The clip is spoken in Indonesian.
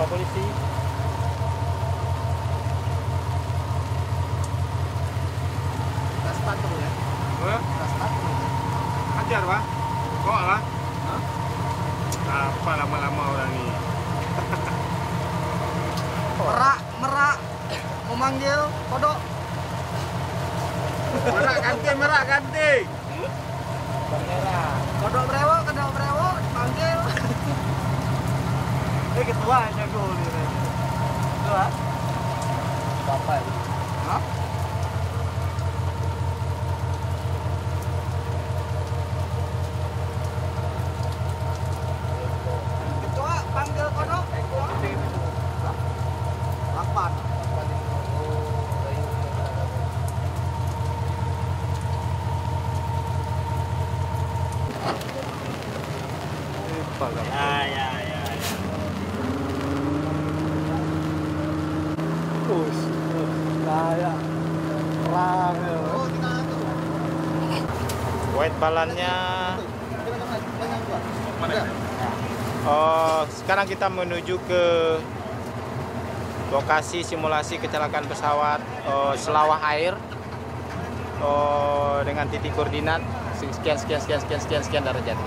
Pak polisi. Tas patrol ya. Tas patrol. Ajar pak, kok lah? Apa lama-lama orang ini? Merak, memanggil kodok. Merak ganti. Kodok brewok, panggil. Ini ketua jago nih. Ketua. Bapak. Hah? Ketua panggil kodok. Lapan. Ya. Kus. Kayak perang. Oh, tinggal satu. White balannya. Sekarang kita menuju ke lokasi simulasi kecelakaan pesawat Selawah Air dengan titik koordinat sekian derajat.